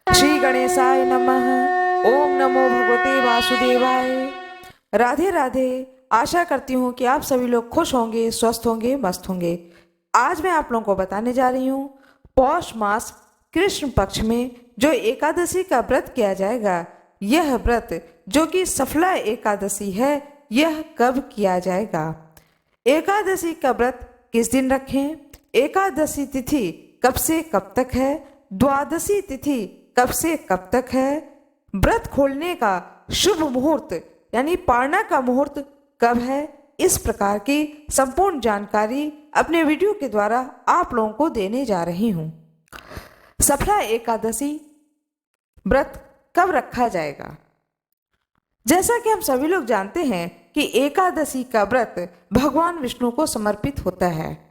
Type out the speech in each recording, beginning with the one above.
श्री गणेशाय नमः। ओम नमो भगवते वासुदेवाय। राधे राधे। आशा करती हूँ कि आप सभी लोग खुश होंगे, स्वस्थ होंगे, मस्त होंगे। आज मैं आप लोगों को बताने जा रही हूँ पौष मास कृष्ण पक्ष में जो एकादशी का व्रत किया जाएगा, यह व्रत जो कि सफला एकादशी है, यह कब किया जाएगा। एकादशी का व्रत किस दिन रखें, एकादशी तिथि कब से कब तक है, द्वादशी तिथि कब से कब तक है, व्रत खोलने का शुभ मुहूर्त यानी पारना का मुहूर्त कब है, इस प्रकार की संपूर्ण जानकारी अपने वीडियो के द्वारा आप लोगों को देने जा रही हूं। सफला एकादशी व्रत कब रखा जाएगा। जैसा कि हम सभी लोग जानते हैं कि एकादशी का व्रत भगवान विष्णु को समर्पित होता है।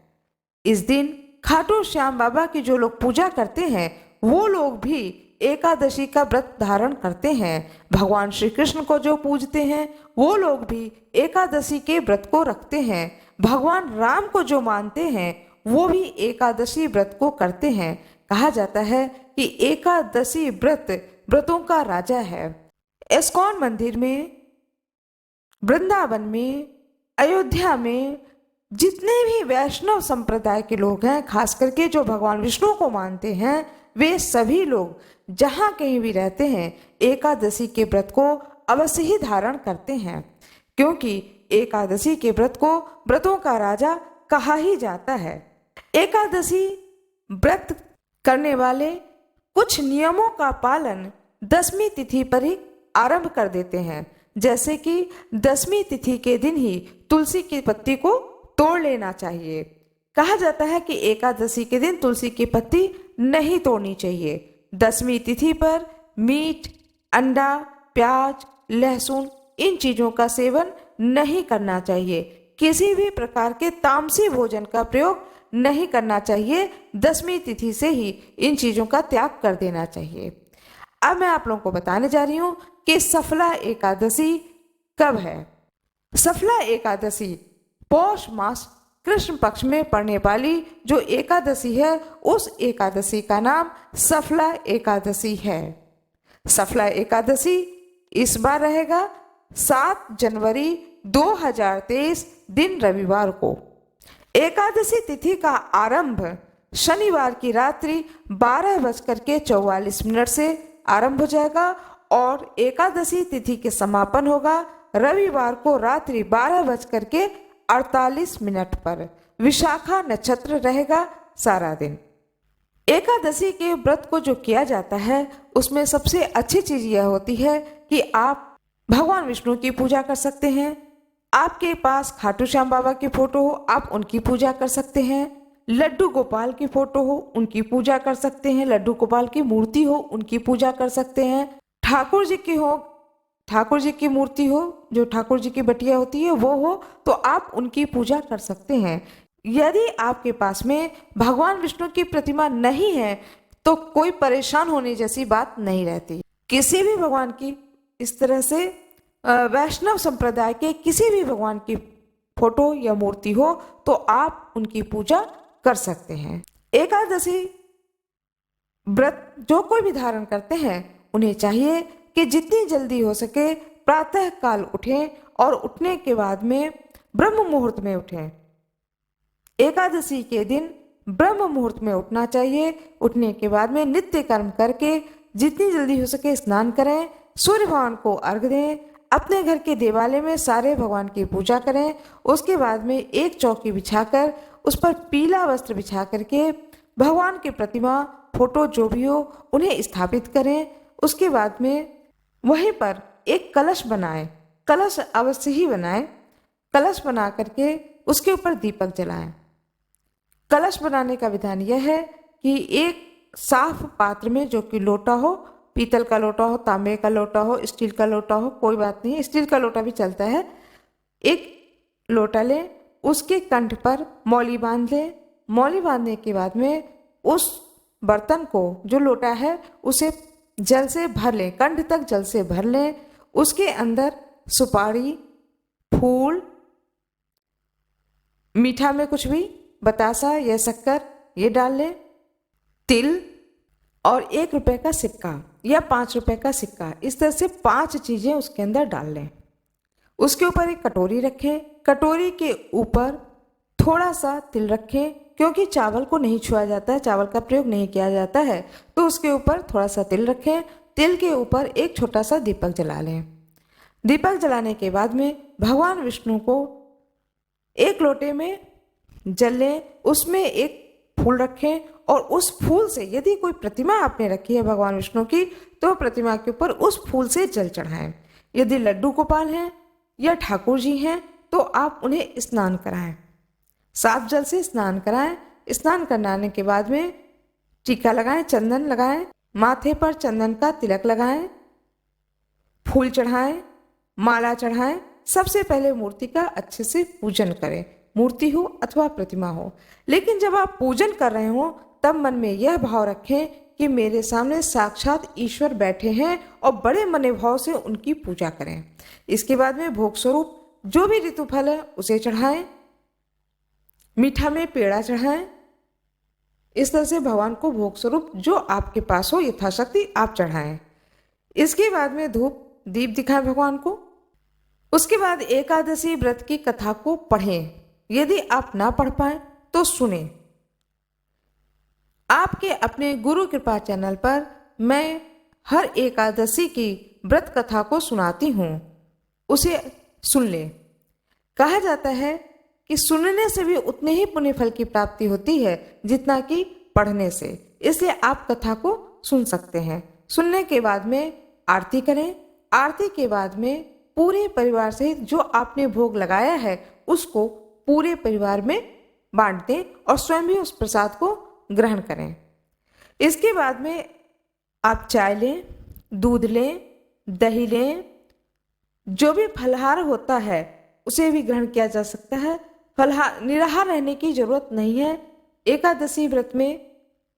इस दिन खाटू श्याम बाबा की जो लोग पूजा करते हैं वो लोग भी एकादशी का व्रत धारण करते हैं। भगवान श्री कृष्ण को जो पूजते हैं वो लोग भी एकादशी के व्रत को रखते हैं। भगवान राम को जो मानते हैं वो भी एकादशी व्रत को करते हैं। कहा जाता है कि एकादशी व्रत व्रतों का राजा है। इस्कॉन मंदिर में, वृंदावन में, अयोध्या में जितने भी वैष्णव संप्रदाय के लोग हैं, खास करके जो भगवान विष्णु को मानते हैं, वे सभी लोग जहाँ कहीं भी रहते हैं एकादशी के व्रत को अवश्य ही धारण करते हैं, क्योंकि एकादशी के व्रत को व्रतों का राजा कहा ही जाता है। एकादशी व्रत करने वाले कुछ नियमों का पालन 10वीं तिथि पर ही आरंभ कर देते हैं। जैसे कि 10वीं तिथि के दिन ही तुलसी की पत्ती को तोड़ लेना चाहिए। कहा जाता है कि एकादशी के दिन तुलसी की पत्ती नहीं तोड़नी चाहिए। 10वीं तिथि पर मीट, अंडा, प्याज, लहसुन इन चीजों का सेवन नहीं करना चाहिए। किसी भी प्रकार के तामसी भोजन का प्रयोग नहीं करना चाहिए। 10वीं तिथि से ही इन चीजों का त्याग कर देना चाहिए। अब मैं आप लोगों को बताने जा रही हूँ कि सफला एकादशी कब है। सफला एकादशी पौष मास कृष्ण पक्ष में पड़ने वाली जो एकादशी है, उस एकादशी का नाम सफला एकादशी है। सफला एकादशी इस बार रहेगा 7 जनवरी 2023 दिन रविवार को। एकादशी तिथि का आरंभ शनिवार की रात्रि 12:44 से आरंभ हो जाएगा और एकादशी तिथि के समापन होगा रविवार को रात्रि 12:48 पर। विशाखा नक्षत्र रहेगा सारा दिन। एकादशी के व्रत को जो किया जाता है उसमें सबसे अच्छी चीज यह होती है कि आप भगवान विष्णु की पूजा कर सकते हैं। आपके पास खाटू श्याम बाबा की फोटो हो, आप उनकी पूजा कर सकते हैं। लड्डू गोपाल की फोटो हो, उनकी पूजा कर सकते हैं। लड्डू गोपाल की मूर्ति हो, उनकी पूजा कर सकते हैं। ठाकुर जी की हो, ठाकुर जी की मूर्ति हो, जो ठाकुर जी की बटिया होती है वो हो, तो आप उनकी पूजा कर सकते हैं। यदि आपके पास में भगवान विष्णु की प्रतिमा नहीं है तो कोई परेशान होने जैसी बात नहीं रहती। किसी भी भगवान की इस तरह से वैष्णव संप्रदाय के किसी भी भगवान की फोटो या मूर्ति हो तो आप उनकी पूजा कर सकते हैं। एकादशी व्रत जो कोई भी धारण करते हैं उन्हें चाहिए कि जितनी जल्दी हो सके प्रातः काल उठें और उठने के बाद में ब्रह्म मुहूर्त में उठें। एकादशी के दिन ब्रह्म मुहूर्त में उठना चाहिए। उठने के बाद में नित्य कर्म करके जितनी जल्दी हो सके स्नान करें, सूर्य भगवान को अर्घ दें, अपने घर के देवालय में सारे भगवान की पूजा करें। उसके बाद में एक चौकी बिछाकर उस पर पीला वस्त्र बिछा करके भगवान की प्रतिमा, फोटो जो भी हो उन्हें स्थापित करें। उसके बाद में वहीं पर एक कलश बनाएं। कलश अवश्य ही बनाएं। कलश बना करके उसके ऊपर दीपक जलाएं। कलश बनाने का विधान यह है कि एक साफ पात्र में, जो कि लोटा हो, पीतल का लोटा हो, तांबे का लोटा हो, स्टील का लोटा हो, कोई बात नहीं, स्टील का लोटा भी चलता है। एक लोटा लें, उसके कंठ पर मौली बांध लें। मौली बांधने के बाद में उस बर्तन को, जो लोटा है, उसे जल से भर लें, कंठ तक जल से भर लें। उसके अंदर सुपारी, फूल, मीठा में कुछ भी, बतासा या शक्कर ये डाल लें, तिल, और 1 रुपए का सिक्का या 5 रुपए का सिक्का, इस तरह से 5 चीजें उसके अंदर डाल लें। उसके ऊपर एक कटोरी रखें, कटोरी के ऊपर थोड़ा सा तिल रखें, क्योंकि चावल को नहीं छुआ जाता है, चावल का प्रयोग नहीं किया जाता है, तो उसके ऊपर थोड़ा सा तिल रखें। तिल के ऊपर एक छोटा सा दीपक जला लें। दीपक जलाने के बाद में भगवान विष्णु को एक लोटे में जल लें, उसमें एक फूल रखें और उस फूल से, यदि कोई प्रतिमा आपने रखी है भगवान विष्णु की, तो प्रतिमा के ऊपर उस फूल से जल चढ़ाएं। यदि लड्डू गोपाल हैं या ठाकुर जी हैं तो आप उन्हें स्नान कराएं, साफ जल से स्नान कराएं। स्नान कराने के बाद में टीका लगाएं, चंदन लगाएं, माथे पर चंदन का तिलक लगाएं, फूल चढ़ाएं, माला चढ़ाएं। सबसे पहले मूर्ति का अच्छे से पूजन करें, मूर्ति हो अथवा प्रतिमा हो। लेकिन जब आप पूजन कर रहे हो तब मन में यह भाव रखें कि मेरे सामने साक्षात ईश्वर बैठे हैं और बड़े मन भाव से उनकी पूजा करें। इसके बाद में भोग स्वरूप जो भी ऋतु फल है उसे चढ़ाएं, मीठा में पेड़ा चढ़ाएं। इस तरह से भगवान को भोग स्वरूप जो आपके पास हो यथाशक्ति आप चढ़ाएं। इसके बाद में धूप दीप दिखाएं भगवान को। उसके बाद एकादशी व्रत की कथा को पढ़ें, यदि आप ना पढ़ पाए तो सुने। आपके अपने गुरु कृपा चैनल पर मैं हर एकादशी की व्रत कथा को सुनाती हूँ, उसे सुन ले। कहा जाता है कि सुनने से भी उतने ही पुण्य फल की प्राप्ति होती है जितना कि पढ़ने से, इसलिए आप कथा को सुन सकते हैं। सुनने के बाद में आरती करें। आरती के बाद में पूरे परिवार सहित जो आपने भोग लगाया है उसको पूरे परिवार में बांट दें और स्वयं भी उस प्रसाद को ग्रहण करें। इसके बाद में आप चाय लें, दूध लें, दही लें, जो भी फलहार होता है उसे भी ग्रहण किया जा सकता है। फलहार निराहार रहने की जरूरत नहीं है। एकादशी व्रत में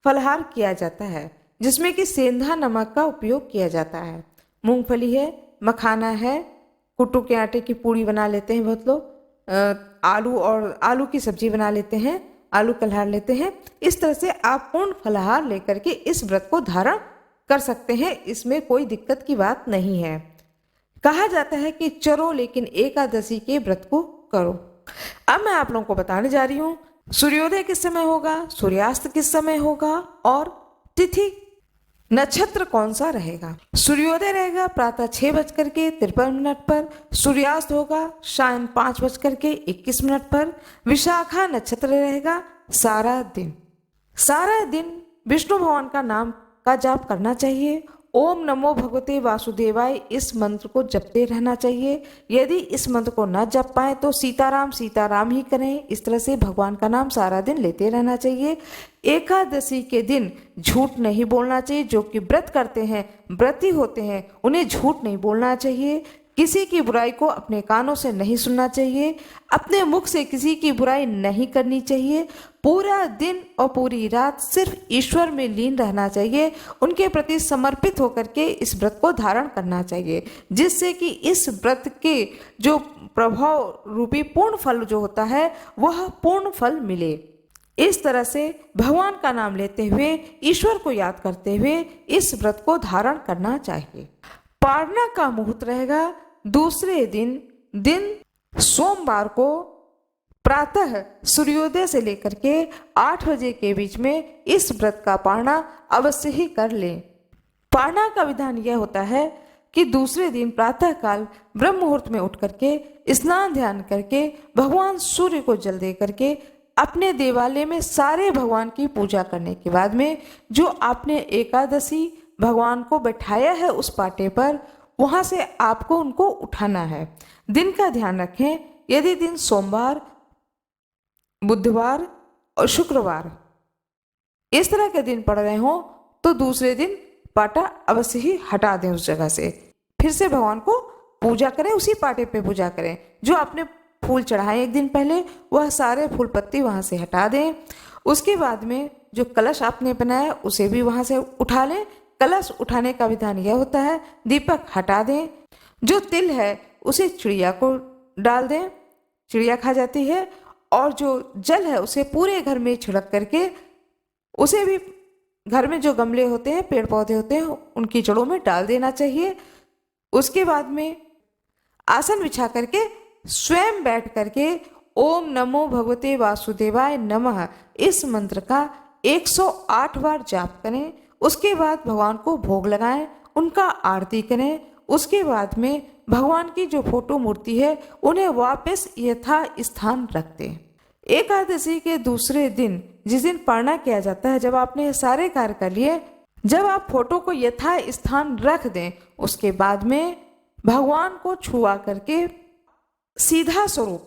फलहार किया जाता है जिसमें कि सेंधा नमक का उपयोग किया जाता है। मूंगफली है, मखाना है, कुट्टू के आटे की पूड़ी बना लेते हैं बहुत लोग, आलू की सब्जी बना लेते हैं, आलू कलहार लेते हैं। इस तरह से आप पूर्ण फलाहार लेकर के इस व्रत को धारण कर सकते हैं, इसमें कोई दिक्कत की बात नहीं है। कहा जाता है कि चरो लेकिन एकादशी के व्रत को करो। अब मैं आप लोगों को बताने जा रही हूँ सूर्योदय किस समय होगा, सूर्यास्त किस समय होगा और तिथि नक्षत्र कौन सा रहेगा। सूर्योदय रहेगा प्रातः 6:53 पर, सूर्यास्त होगा शाम 5:21 पर। विशाखा नक्षत्र रहेगा सारा दिन। सारा दिन विष्णु भगवान का नाम का जाप करना चाहिए। ओम नमो भगवते वासुदेवाय इस मंत्र को जपते रहना चाहिए। यदि इस मंत्र को न जप पाए तो सीताराम सीताराम ही करें। इस तरह से भगवान का नाम सारा दिन लेते रहना चाहिए। एकादशी के दिन झूठ नहीं बोलना चाहिए। जो कि व्रत करते हैं, व्रती होते हैं, उन्हें झूठ नहीं बोलना चाहिए। किसी की बुराई को अपने कानों से नहीं सुनना चाहिए। अपने मुख से किसी की बुराई नहीं करनी चाहिए। पूरा दिन और पूरी रात सिर्फ ईश्वर में लीन रहना चाहिए। उनके प्रति समर्पित होकर के इस व्रत को धारण करना चाहिए, जिससे कि इस व्रत के जो प्रभाव रूपी पूर्ण फल जो होता है वह पूर्ण फल मिले। इस तरह से भगवान का नाम लेते हुए, ईश्वर को याद करते हुए इस व्रत को धारण करना चाहिए। पारना का मुहूर्त रहेगा दूसरे दिन सोमवार को प्रातः सूर्योदय से लेकर के 8 बजे के बीच में इस व्रत का पारणा अवश्य ही कर लें। पारणा का विधान यह होता है कि दूसरे दिन प्रातः काल ब्रह्म मुहूर्त में उठ करके स्नान ध्यान करके भगवान सूर्य को जल दे करके अपने देवालय में सारे भगवान की पूजा करने के बाद में जो आपने एकादशी भगवान को बैठाया है उस पाटे पर, वहां से आपको उनको उठाना है। दिन का ध्यान रखें। यदि दिन सोमवार, बुधवार और शुक्रवार इस तरह के दिन पड़ रहे हो तो दूसरे दिन पाटा अवश्य ही हटा दें उस जगह से। फिर से भगवान को पूजा करें, उसी पाटे पे पूजा करें। जो आपने फूल चढ़ाए एक दिन पहले वह सारे फूल पत्ती वहां से हटा दें। उसके बाद में जो कलश आपने बनाया उसे भी वहां से उठा लें। कलश उठाने का विधान यह होता है दीपक हटा दें। जो तिल है उसे चिड़िया को डाल दें, चिड़िया खा जाती है। और जो जल है उसे पूरे घर में छिड़क करके उसे भी घर में जो गमले होते हैं, पेड़ पौधे होते हैं, उनकी जड़ों में डाल देना चाहिए। उसके बाद में आसन बिछा करके स्वयं बैठ करके ओम नमो भगवते वासुदेवाय नमः इस मंत्र का 108 बार जाप करें। उसके बाद भगवान को भोग लगाएं, उनका आरती करें। उसके बाद में भगवान की जो फोटो मूर्ति है उन्हें वापस यथा स्थान रख दें। एकादशी के दूसरे दिन, जिस दिन पारणा किया जाता है, जब आपने ये सारे कार्य कर लिए, जब आप फोटो को यथा स्थान रख दें, उसके बाद में भगवान को छुआ करके सीधा स्वरूप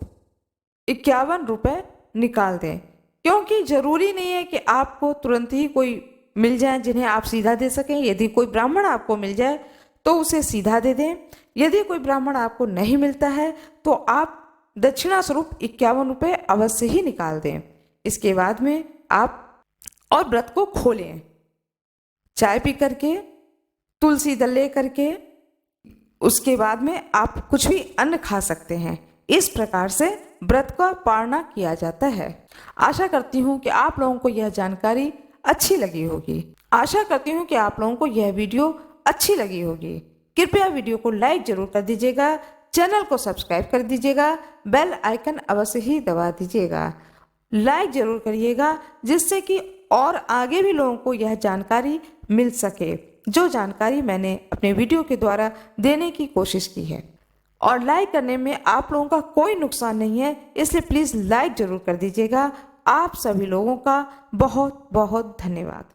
51 रुपए निकाल दें। क्योंकि जरूरी नहीं है कि आपको तुरंत ही कोई मिल जाए जिन्हें आप सीधा दे सकें। यदि कोई ब्राह्मण आपको मिल जाए तो उसे सीधा दे दें। यदि कोई ब्राह्मण आपको नहीं मिलता है तो आप दक्षिणा स्वरूप 51 रुपये अवश्य ही निकाल दें। इसके बाद में आप और व्रत को खोलें, चाय पी करके, तुलसी दल ले करके। उसके बाद में आप कुछ भी अन्न खा सकते हैं। इस प्रकार से व्रत का पारणा किया जाता है। आशा करती हूँ कि आप लोगों को यह जानकारी अच्छी लगी होगी। आशा करती हूँ कि आप लोगों को यह वीडियो अच्छी लगी होगी। कृपया वीडियो को लाइक जरूर कर दीजिएगा, चैनल को सब्सक्राइब कर दीजिएगा, बेल आइकन अवश्य ही दबा दीजिएगा। लाइक जरूर करिएगा जिससे कि और आगे भी लोगों को यह जानकारी मिल सके, जो जानकारी मैंने अपने वीडियो के द्वारा देने की कोशिश की है। और लाइक करने में आप लोगों का कोई नुकसान नहीं है, इसलिए प्लीज़ लाइक जरूर कर दीजिएगा। आप सभी लोगों का बहुत बहुत धन्यवाद।